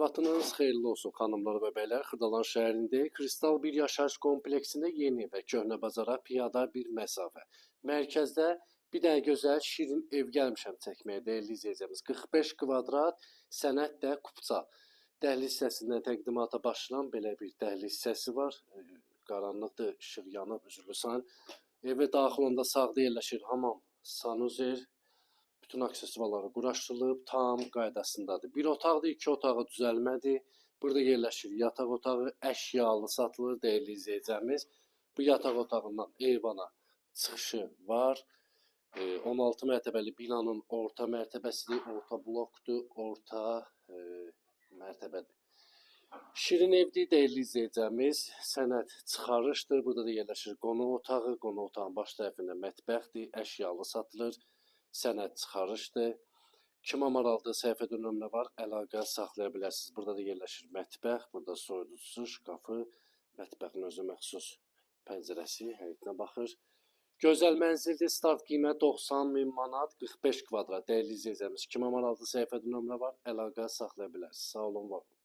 Vaxtınız xeyirli olsun xanımlar və bəylər. Xırdalan şəhərindəyik. Kristal bir yaşayış kompleksində yeni və köhnə bazara piyada bir məsafə. Mərkəzdə bir dənə gözəl şirin ev gəlmişəm çəkməyə dəyərli izləyəcəyimiz. 45 kvadrat sənət də kupça. Dəhliz hissəsindən təqdimata başlayan belə bir dəhliz hissəsi var. Qaranlıqdır, işıq yanıb, üzürlüsən. Evə daxil olanda sağda yerləşir hamam, sanuzel. Bütün aksesuarları quraşdırılıb, tam qaydasındadır. Bir otaqdır, iki otağı düzəlmədir. Burada yerləşir yataq otağı, əşyalı satılır dəyərli izləyəcəyimiz. Bu yataq otağından eyvana çıxışı var. 16 mərtəbəli binanın orta mərtəbəsidir, orta blokdur, orta mərtəbədir. Şirin evdir dəyərli izləyəcəyimiz. Sənət çıxarışdır. Burada da yerləşir qonaq otağı. Qonaq otağın baş tərəfində mətbəxdir, əşyalı satılır. Sənət çıxarışdır. Kimə maraqlıdır, səhifədə nömrə var, əlaqə saxlaya bilərsiniz. Burada da yerləşir mətbəx, burada soyuducusu, şkafı, mətbəxin özü məxsus pəncərəsi, həyətinə baxır. Gözəl mənzildir, start qiymət 90.000 manat, 45 kvadrat. Dəyərli izləyəcəyimiz, kimə maraqlıdır, səhifədə nömrə var, əlaqə saxlaya bilərsiniz. Sağ olun, var olun.